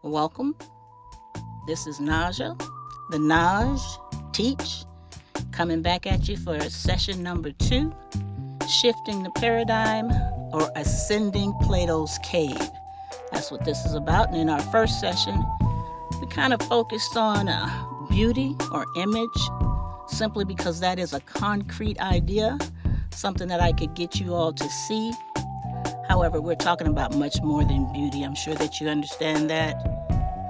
Welcome. This is Naja, the Naj Teach, coming back at you for session number 2, Shifting the Paradigm or Ascending Plato's Cave. That's what this is about. And in our first session, we kind of focused on beauty or image, simply because that is a concrete idea, something that I could get you all to see. However, we're talking about much more than beauty. I'm sure that you understand that.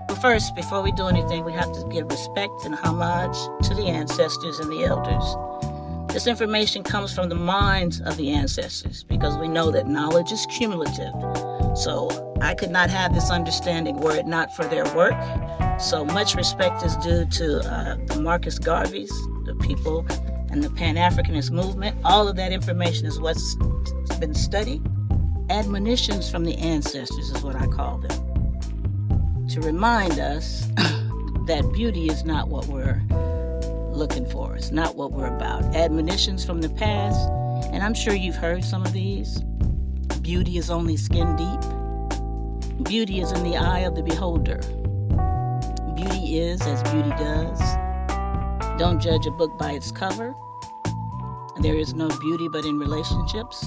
But first, before we do anything, we have to give respect and homage to the ancestors and the elders. This information comes from the minds of the ancestors because we know that knowledge is cumulative. So I could not have this understanding were it not for their work. So much respect is due to the Marcus Garveys, the people, and the Pan-Africanist movement. All of that information is what's been studied. Admonitions from the ancestors is what I call them, to remind us that beauty is not what we're looking for. It's not what we're about. Admonitions from the past, and I'm sure you've heard some of these. Beauty is only skin deep. Beauty is in the eye of the beholder. Beauty is as beauty does. Don't judge a book by its cover. There is no beauty but in relationships.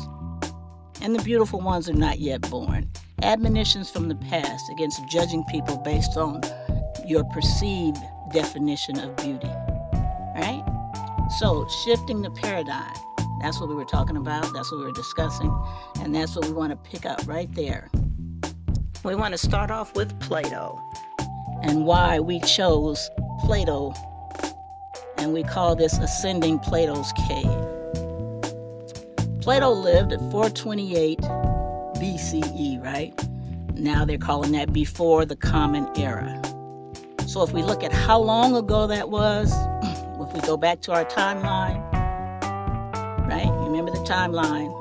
And the beautiful ones are not yet born. Admonitions from the past against judging people based on your perceived definition of beauty. Right? So, shifting the paradigm. That's what we were talking about. That's what we were discussing. And that's what we want to pick up right there. We want to start off with Plato and why we chose Plato. And we call this Ascending Plato's Cave. Plato lived at 428 BCE, right? Now they're calling that before the Common Era. So if we look at how long ago that was, if we go back to our timeline, right? Remember the timeline.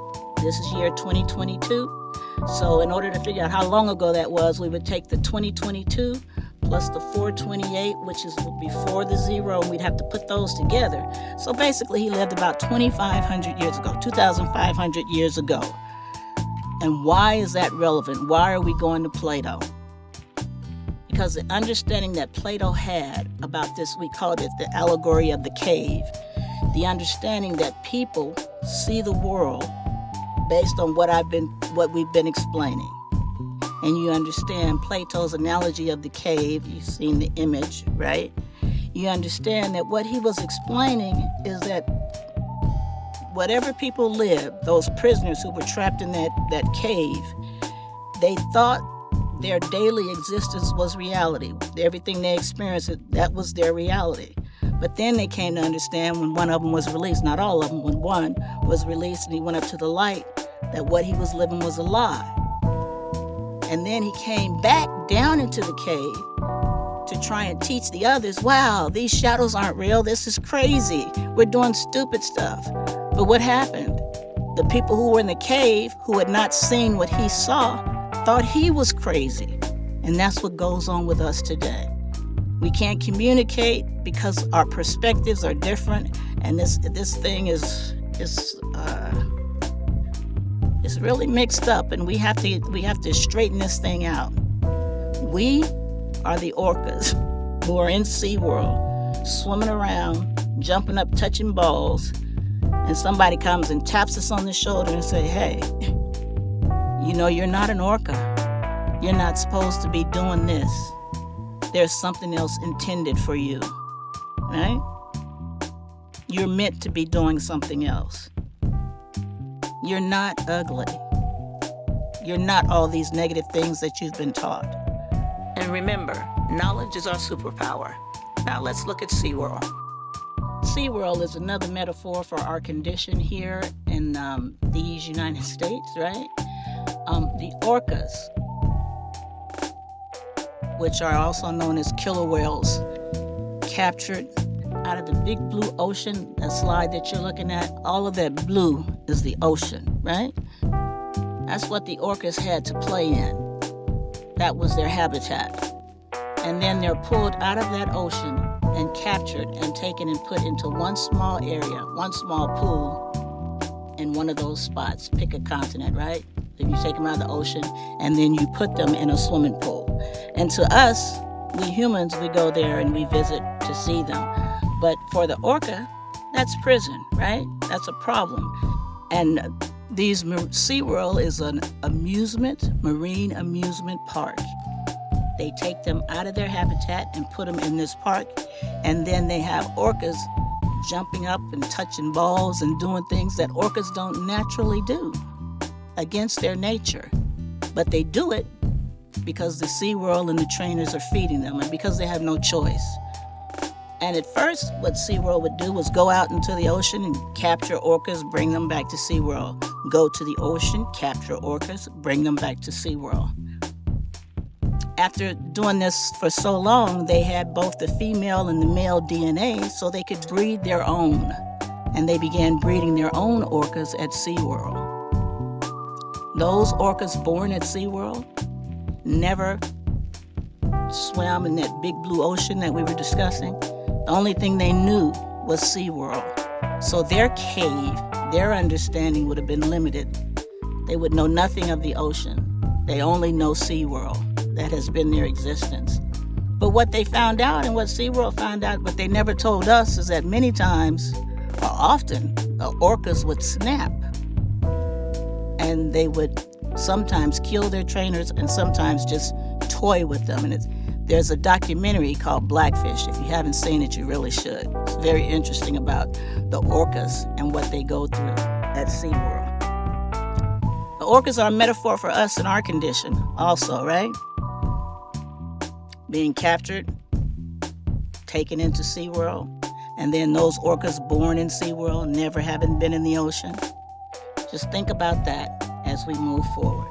This is year 2022. So in order to figure out how long ago that was, we would take the 2022 plus the 428, which is before the zero, and we'd have to put those together. So basically, he lived about 2,500 years ago, 2,500 years ago. And why is that relevant? Why are we going to Plato? Because the understanding that Plato had about this, we called it the Allegory of the cave. The understanding that people see the world based on what we've been explaining. And you understand Plato's analogy of the cave. You've seen the image, right? You understand that what he was explaining is that whatever people lived, those prisoners who were trapped in that cave, they thought their daily existence was reality. Everything they experienced, that was their reality. But then they came to understand when one of them was released, not all of them, when one was released and he went up to the light, that what he was living was a lie. And then he came back down into the cave to try and teach the others, wow, these shadows aren't real. This is crazy. We're doing stupid stuff. But what happened? The people who were in the cave, who had not seen what he saw, thought he was crazy. And that's what goes on with us today. We can't communicate because our perspectives are different. And this thing is it's really mixed up, and we have to straighten this thing out. We are the orcas who are in SeaWorld, swimming around, jumping up, touching balls, and somebody comes and taps us on the shoulder and say, hey, you know, you're not an orca. You're not supposed to be doing this. There's something else intended for you, right? You're meant to be doing something else. You're not ugly. You're not all these negative things that you've been taught. And remember, knowledge is our superpower. Now let's look at SeaWorld. SeaWorld is another metaphor for our condition here in these United States, right? The orcas, which are also known as killer whales, captured out of the big blue ocean, that slide that you're looking at, all of that blue is the ocean, right? That's what the orcas had to play in. That was their habitat. And then they're pulled out of that ocean and captured and taken and put into one small area, one small pool in one of those spots. Pick a continent, right? Then you take them out of the ocean and then you put them in a swimming pool. And to us, we humans, we go there and we visit to see them. But for the orca, that's prison, right? That's a problem. And SeaWorld is an marine amusement park. They take them out of their habitat and put them in this park. And then they have orcas jumping up and touching balls and doing things that orcas don't naturally do against their nature. But they do it because the SeaWorld and the trainers are feeding them and because they have no choice. And at first, what SeaWorld would do was go out into the ocean and capture orcas, bring them back to SeaWorld. Go to the ocean, capture orcas, bring them back to SeaWorld. After doing this for so long, they had both the female and the male DNA so they could breed their own. And they began breeding their own orcas at SeaWorld. Those orcas born at SeaWorld never swam in that big blue ocean that we were discussing. The only thing they knew was SeaWorld. So their cave, their understanding would have been limited. They would know nothing of the ocean. They only know SeaWorld. That has been their existence. But what they found out and what SeaWorld found out, but they never told us, is that many times, or often, the orcas would snap. And they would sometimes kill their trainers and sometimes just toy with them. And there's a documentary called Blackfish. If you haven't seen it, you really should. It's very interesting about the orcas and what they go through at SeaWorld. The orcas are a metaphor for us in our condition also, right? Being captured, taken into SeaWorld, and then those orcas born in SeaWorld never having been in the ocean. Just think about that as we move forward.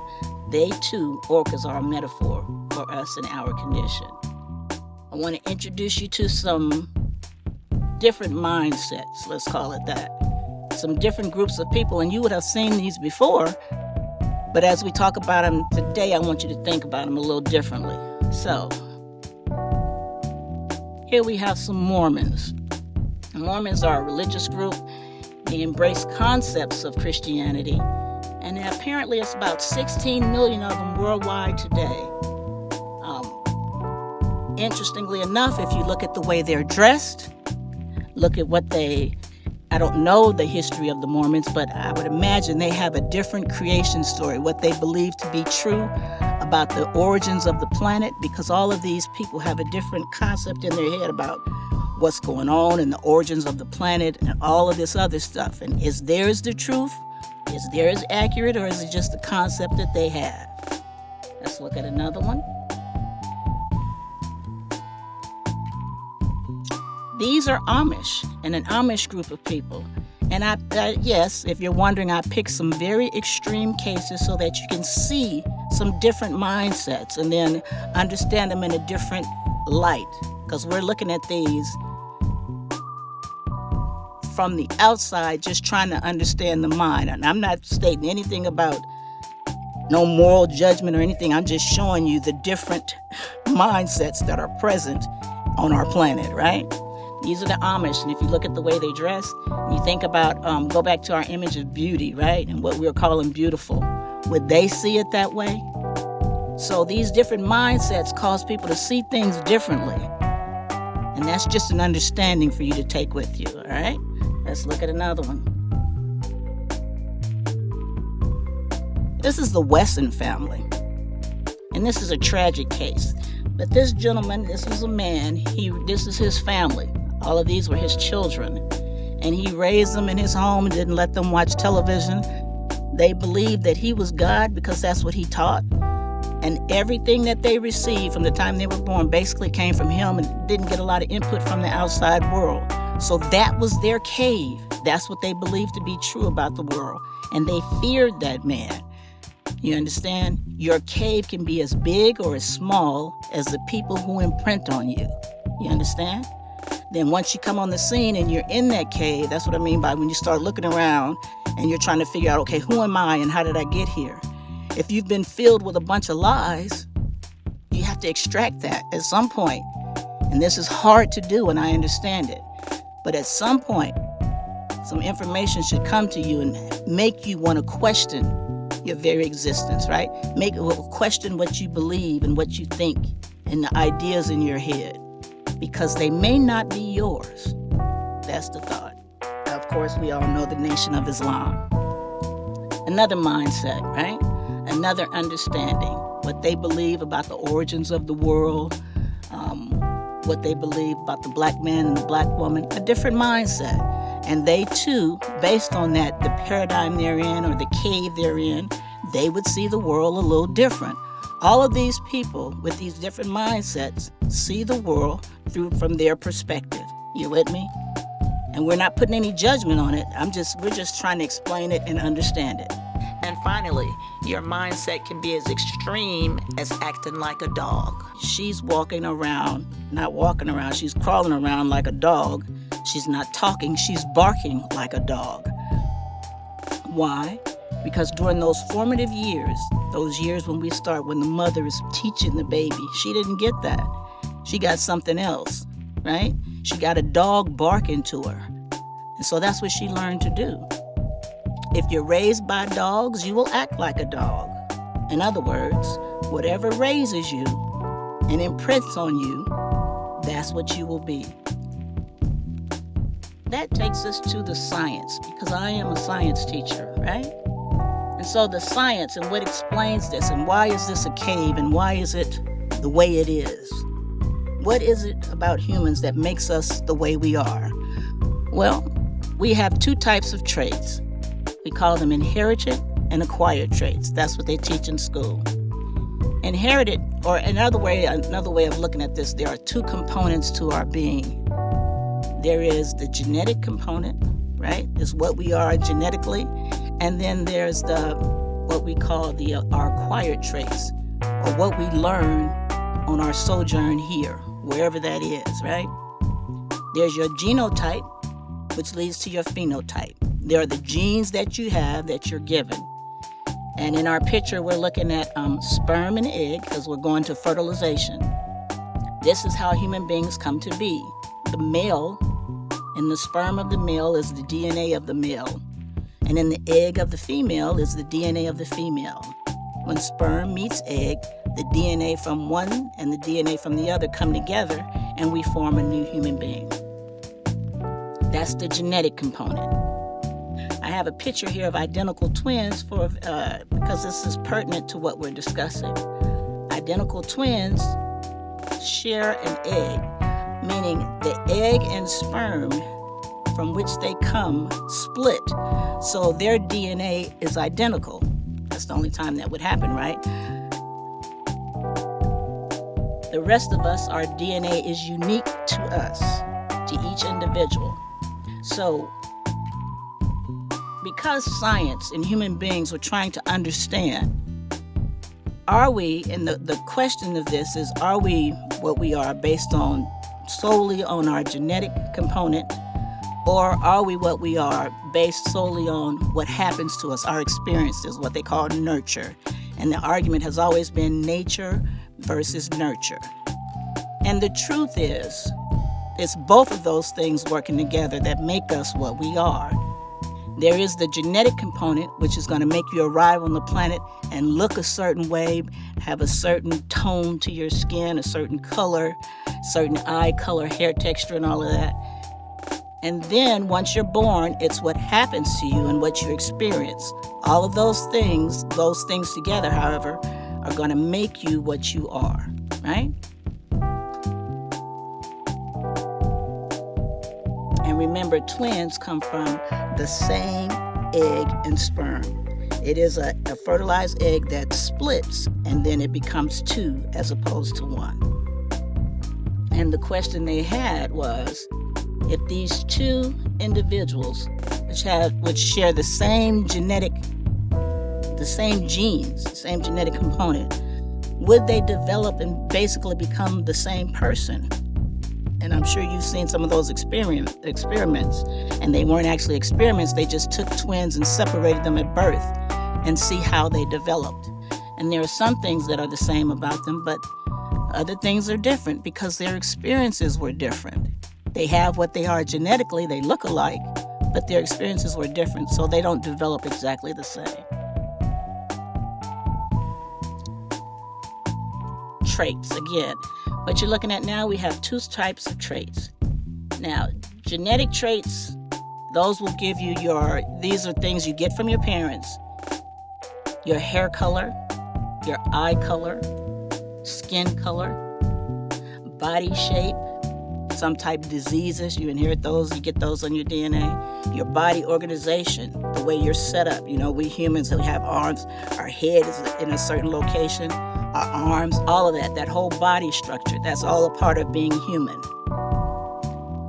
They too, orcas, are a metaphor for us in our condition. I want to introduce you to some different mindsets, let's call it that. Some different groups of people, and you would have seen these before, but as we talk about them today, I want you to think about them a little differently. So, here we have some Mormons. Mormons are a religious group. They embrace concepts of Christianity, and apparently it's about 16 million of them worldwide today. Interestingly enough, if you look at the way they're dressed, look at what I don't know the history of the Mormons, but I would imagine they have a different creation story, what they believe to be true about the origins of the planet, because all of these people have a different concept in their head about what's going on and the origins of the planet and all of this other stuff. And is theirs the truth? Is theirs accurate, or is it just the concept that they have? Let's look at another one. These are Amish, and an Amish group of people. And yes, if you're wondering, I picked some very extreme cases so that you can see some different mindsets and then understand them in a different light. Because we're looking at these from the outside, just trying to understand the mind. And I'm not stating anything about no moral judgment or anything. I'm just showing you the different mindsets that are present on our planet, right? These are the Amish, and if you look at the way they dress, and you think about, go back to our image of beauty, right, and what we're calling beautiful. Would they see it that way? So these different mindsets cause people to see things differently, and that's just an understanding for you to take with you, all right? Let's look at another one. This is the Wesson family, and this is a tragic case. But this gentleman, this was a man, this is his family. All of these were his children, and he raised them in his home and didn't let them watch television. They believed that he was God because that's what he taught, and everything that they received from the time they were born basically came from him and didn't get a lot of input from the outside world. So that was their cave. That's what they believed to be true about the world, and they feared that man. You understand? Your cave can be as big or as small as the people who imprint on you. You understand? Then once you come on the scene and you're in that cave, that's what I mean by when you start looking around and you're trying to figure out, okay, who am I and how did I get here? If you've been filled with a bunch of lies, you have to extract that at some point. And this is hard to do, and I understand it. But at some point, some information should come to you and make you want to question your very existence, right? Question what you believe and what you think and the ideas in your head, because they may not be yours. That's the thought. Of course, we all know the Nation of Islam. Another mindset, right? Another understanding. What they believe about the origins of the world, what they believe about the black man and the black woman, a different mindset. And they too, based on that, the paradigm they're in or the cave they're in, they would see the world a little different. All of these people with these different mindsets see the world from their perspective. You with me? And we're not putting any judgment on it. We're just trying to explain it and understand it. And finally, your mindset can be as extreme as acting like a dog. She's walking around, not walking around, she's crawling around like a dog. She's not talking, she's barking like a dog. Why? Because during those formative years, those years when the mother is teaching the baby, she didn't get that. She got something else, right? She got a dog barking to her. And so that's what she learned to do. If you're raised by dogs, you will act like a dog. In other words, whatever raises you and imprints on you, that's what you will be. That takes us to the science, because I am a science teacher, right? And so the science and what explains this, and why is this a cave, and why is it the way it is? What is it about humans that makes us the way we are? Well, we have two types of traits. We call them inherited and acquired traits. That's what they teach in school. Inherited, or another way of looking at this, there are two components to our being. There is the genetic component, right? It's what we are genetically. And then there's what we call our acquired traits, or what we learn on our sojourn here, wherever that is, right? There's your genotype, which leads to your phenotype. There are the genes that you have that you're given. And in our picture, we're looking at sperm and egg, because we're going to fertilization. This is how human beings come to be. The male, in the sperm of the male is the DNA of the male. And in the egg of the female is the DNA of the female. When sperm meets egg, the DNA from one and the DNA from the other come together, and we form a new human being. That's the genetic component. I have a picture here of identical twins because this is pertinent to what we're discussing. Identical twins share an egg, meaning the egg and sperm from which they come split, so their DNA is identical. That's the only time that would happen, right? The rest of us, our DNA is unique to us, to each individual. So, because science and human beings are trying to understand, are we, and the question of this is, are we what we are based on solely on our genetic component, or are we what we are based solely on what happens to us, our experiences, what they call nurture? And the argument has always been nature versus nurture. And the truth is, it's both of those things working together that make us what we are. There is the genetic component, which is going to make you arrive on the planet and look a certain way, have a certain tone to your skin, a certain color, certain eye color, hair texture, and all of that. And then once you're born, it's what happens to you and what you experience. All of those things together, however, are going to make you what you are, right? And remember, twins come from the same egg and sperm. It is a fertilized egg that splits, and then it becomes two as opposed to one. And the question they had was, if these two individuals, which share the same genes, the same genetic component, would they develop and basically become the same person? And I'm sure you've seen some of those experiments, and they weren't actually experiments. They just took twins and separated them at birth and see how they developed. And there are some things that are the same about them, but other things are different because their experiences were different. They have what they are genetically, they look alike, but their experiences were different, so they don't develop exactly the same. traits. Again, what you're looking at now, we have 2 types of traits. Now, genetic traits, those will give you these are things you get from your parents. Your hair color, your eye color, skin color, body shape, some type of diseases, you inherit those, you get those on your DNA. Your body organization, the way you're set up. We humans, we have arms, our head is in a certain location, our arms, all of that whole body structure, that's all a part of being human.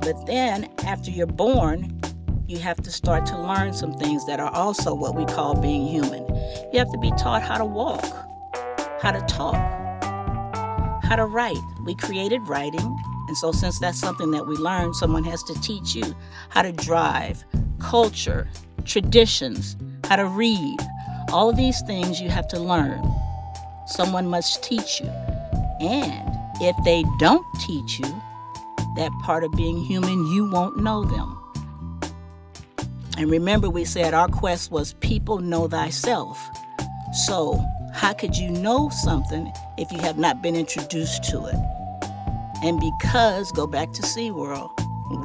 But then, after you're born, you have to start to learn some things that are also what we call being human. You have to be taught how to walk, how to talk, how to write. We created writing, and so since that's something that we learn, someone has to teach you how to drive, culture, traditions, how to read. All of these things you have to learn. Someone must teach you. And if they don't teach you that part of being human, you won't know them. And remember, we said our quest was people know thyself. So how could you know something if you have not been introduced to it? And because, go back to SeaWorld,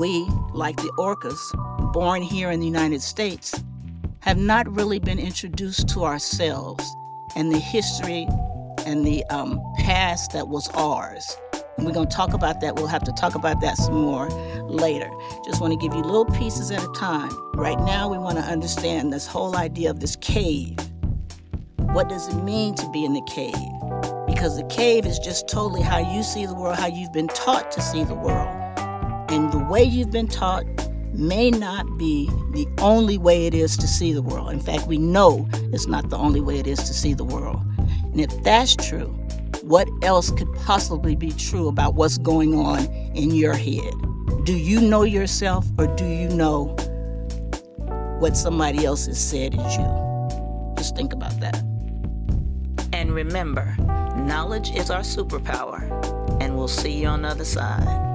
we, like the orcas, born here in the United States, have not really been introduced to ourselves and the history and the past that was ours. And we're going to talk about that. We'll have to talk about that some more later. Just want to give you little pieces at a time. Right now, we want to understand this whole idea of this cave. What does it mean to be in the cave? Because the cave is just totally how you see the world, how you've been taught to see the world. And the way you've been taught may not be the only way it is to see the world. In fact, we know it's not the only way it is to see the world. And if that's true, what else could possibly be true about what's going on in your head? Do you know yourself, or do you know what somebody else has said is you? Just think about that. And remember, knowledge is our superpower, and we'll see you on the other side.